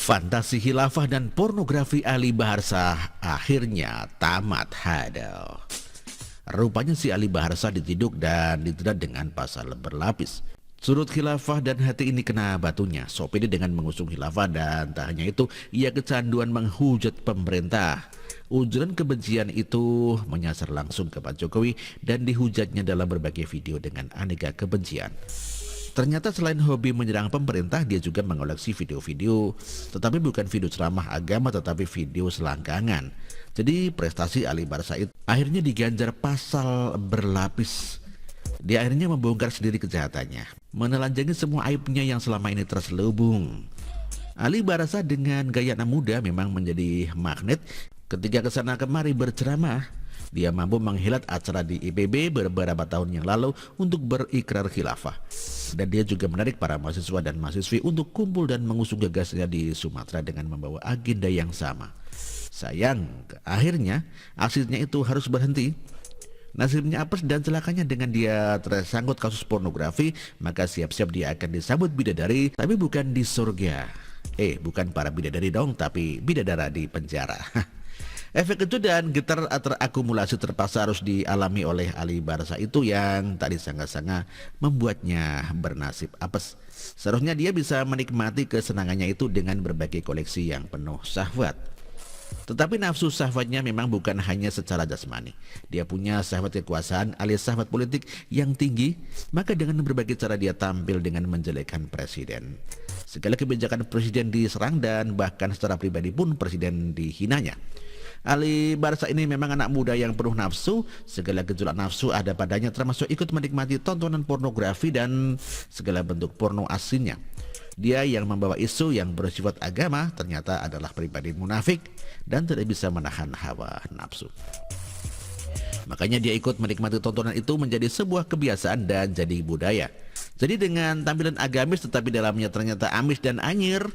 Fantasi khilafah dan pornografi Ali Baharsah akhirnya tamat hadal. Rupanya si Ali Baharsah ditiduk dan dijerat dengan pasal berlapis. Surut khilafah dan hati ini kena batunya. Sopede dengan mengusung khilafah dan tak hanya itu, ia kecanduan menghujat pemerintah. Ujaran kebencian itu menyasar langsung ke Pak Jokowi dan dihujatnya dalam berbagai video dengan aneka kebencian. Ternyata selain hobi menyerang pemerintah, dia juga mengoleksi video-video, tetapi bukan video ceramah agama tetapi video selangkangan. Jadi prestasi Ali Baharsah itu akhirnya diganjar pasal berlapis. Dia akhirnya membongkar sendiri kejahatannya, menelanjangi semua aibnya yang selama ini terselubung. Ali Baharsah dengan gaya anak muda memang menjadi magnet. Ketika kesana kemari berceramah, dia mampu menghilat acara di IPB beberapa tahun yang lalu untuk berikrar khilafah. Dan dia juga menarik para mahasiswa dan mahasiswi untuk kumpul dan mengusung gagasannya di Sumatera dengan membawa agenda yang sama. Sayang, akhirnya aksinya itu harus berhenti. Nasibnya apes dan celakanya dengan dia tersangkut kasus pornografi, maka siap-siap dia akan disambut bidadari, tapi bukan di surga. Bukan para bidadari dong, tapi bidadara di penjara. Efek kejut dan getar terakumulasi terpaksa harus dialami oleh Ali Baharsah itu yang tak disangka-sangka membuatnya bernasib apes. Seharusnya dia bisa menikmati kesenangannya itu dengan berbagai koleksi yang penuh syahwat. Tetapi nafsu syahwatnya memang bukan hanya secara jasmani. Dia punya syahwat kekuasaan alias syahwat politik yang tinggi, maka dengan berbagai cara dia tampil dengan menjelekkan presiden. Segala kebijakan presiden diserang dan bahkan secara pribadi pun presiden dihinanya. Ali Baharsah ini memang anak muda yang penuh nafsu. Segala gejolak nafsu ada padanya, termasuk ikut menikmati tontonan pornografi dan segala bentuk porno aslinya. Dia yang membawa isu yang bersifat agama ternyata adalah pribadi munafik dan tidak bisa menahan hawa nafsu. Makanya dia ikut menikmati tontonan itu menjadi sebuah kebiasaan dan jadi budaya. Jadi dengan tampilan agamis tetapi dalamnya ternyata amis dan anyir,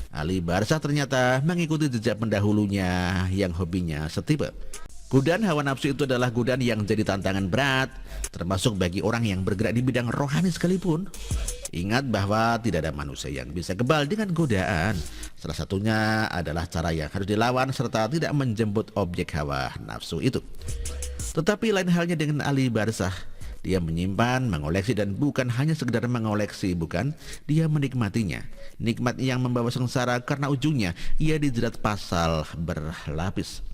Ali Baharsah ternyata mengikuti jejak pendahulunya yang hobinya setipe. Godaan hawa nafsu itu adalah godaan yang jadi tantangan berat, termasuk bagi orang yang bergerak di bidang rohani sekalipun. Ingat bahwa tidak ada manusia yang bisa kebal dengan godaan. Salah satunya adalah cara yang harus dilawan serta tidak menjemput objek hawa nafsu itu. Tetapi lain halnya dengan Ali Baharsah. Dia menyimpan, mengoleksi dan bukan hanya sekedar mengoleksi, bukan, dia menikmatinya. Nikmat yang membawa sengsara karena ujungnya ia dijerat pasal berlapis.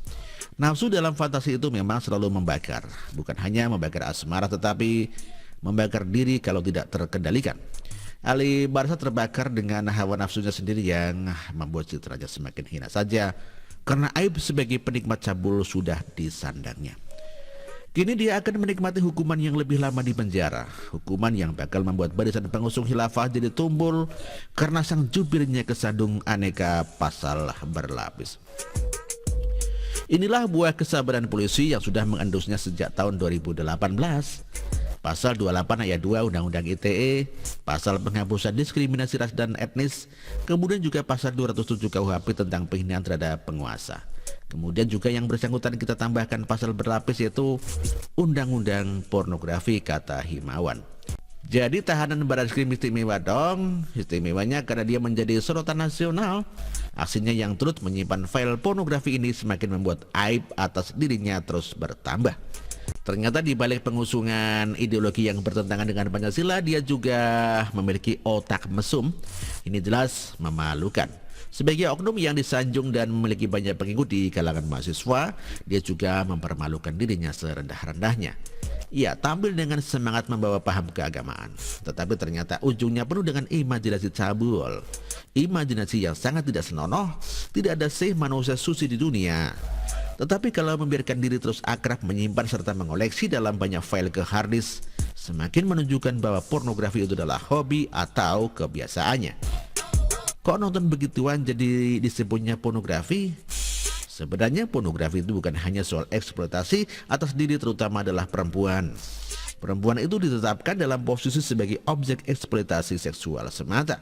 Nafsu dalam fantasi itu memang selalu membakar, bukan hanya membakar asmara tetapi membakar diri kalau tidak terkendalikan. Ali Baharsah terbakar dengan hawa nafsunya sendiri yang membuat citranya semakin hina saja karena aib sebagai penikmat cabul sudah disandangnya. Kini dia akan menikmati hukuman yang lebih lama di penjara. Hukuman yang bakal membuat barisan pengusung khilafah jadi tumbul karena sang jubirnya kesandung aneka pasal berlapis. Inilah buah kesabaran polisi yang sudah mengendusnya sejak tahun 2018. Pasal 28 ayat 2 Undang-Undang ITE, pasal penghapusan diskriminasi ras dan etnis, kemudian juga pasal 207 KUHP tentang penghinaan terhadap penguasa. Kemudian juga yang bersangkutan kita tambahkan pasal berlapis yaitu Undang-Undang Pornografi, kata Himawan. Jadi tahanan Barreskrim istimewa dong. Istimewanya karena dia menjadi sorotan nasional. Aksinya yang turut menyimpan file pornografi ini semakin membuat aib atas dirinya terus bertambah. Ternyata di balik pengusungan ideologi yang bertentangan dengan Pancasila, dia juga memiliki otak mesum. Ini jelas memalukan. Sebagai oknum yang disanjung dan memiliki banyak pengikut di kalangan mahasiswa, dia juga mempermalukan dirinya serendah-rendahnya. Ia tampil dengan semangat membawa paham keagamaan, tetapi ternyata ujungnya penuh dengan imajinasi cabul. Imajinasi yang sangat tidak senonoh, tidak ada manusia suci di dunia. Tetapi kalau membiarkan diri terus akrab menyimpan serta mengoleksi dalam banyak file ke hard disk, semakin menunjukkan bahwa pornografi itu adalah hobi atau kebiasaannya. Kok nonton begituan jadi disebutnya pornografi? Sebenarnya pornografi itu bukan hanya soal eksploitasi atas diri, terutama adalah perempuan. Perempuan itu ditetapkan dalam posisi sebagai objek eksploitasi seksual semata.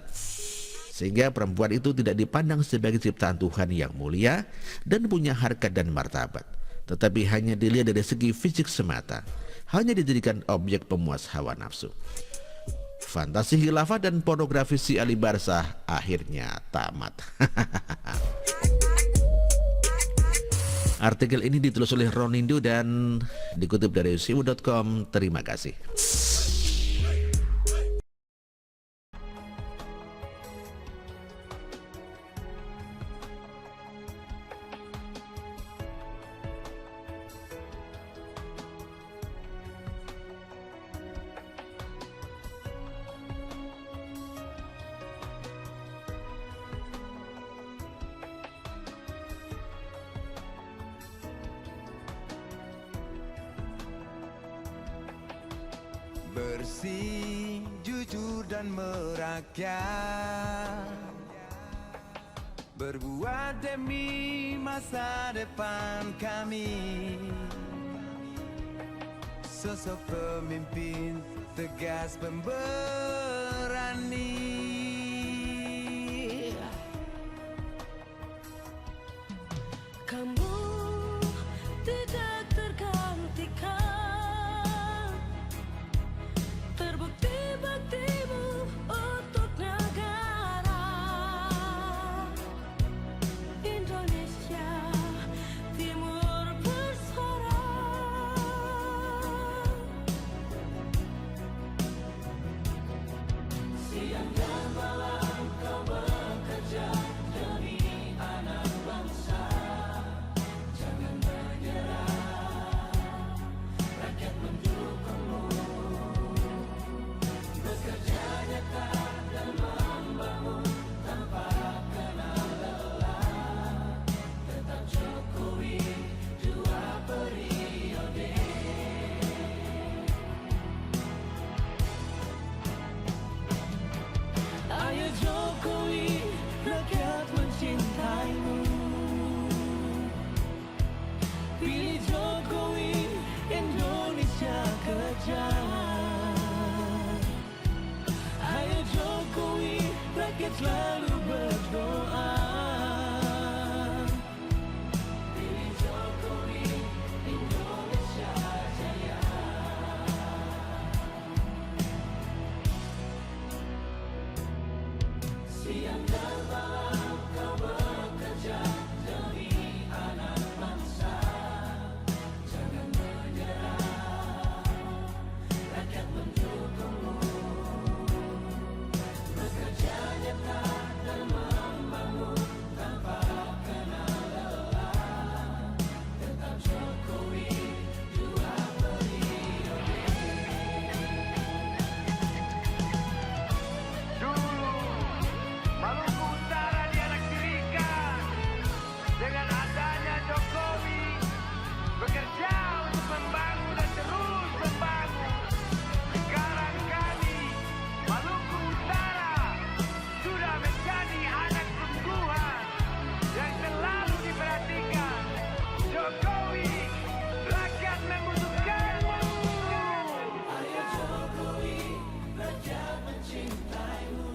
Sehingga perempuan itu tidak dipandang sebagai ciptaan Tuhan yang mulia dan punya harkat dan martabat, tetapi hanya dilihat dari segi fisik semata, hanya dijadikan objek pemuas hawa nafsu. Fantasi khilafah dan pornografi si Ali Barsah akhirnya tamat. Artikel ini ditulis oleh Ronindo dan dikutip dari siwu.com. Terima kasih. Bersih, jujur dan merakyat, berbuat demi masa depan kami. Sosok pemimpin tegas pemberani, kamu tidak tergantikan. Terbukti baktimu untuk negara Indonesia Timur bersuara. Siang dan malam kau bekerja demi anak bangsa. Jangan menyerah, rakyat mendukungmu. Bekerja nyata dan membangun tanpa kenal lelah. Tetap Jokowi 2 periode. Ayo Jokowi, rakyat mencintaimu. Pilih Jokowi, Indonesia kerja. Ayo Jokowi, rakyat selalu berdoa. Pilih Jokowi, Indonesia jaya. Siang dan malam kau bekerja demi anak bangsa. Jangan menyerah, rakyat mendukungmu. Bekerja nyata dan membangun tanpa kenal lelah. Tetap Jokowi 2 periode. Dulu Maluku Utara dianaktirikan. Dengan adanya Jokowi bekerja untuk membangun dan terus membangun. Sekarang kami Maluku Utara sudah menjadi anak sungguhan yang selalu diperhatikan. Jokowi, rakyat membutuhkanmu. Ayo Jokowi, rakyat mencintaimu.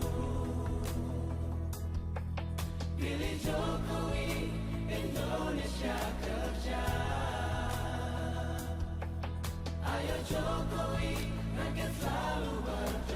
Pilih Jokowi, Indonesia kerja. Ayo Jokowi, rakyat selalu berdoa.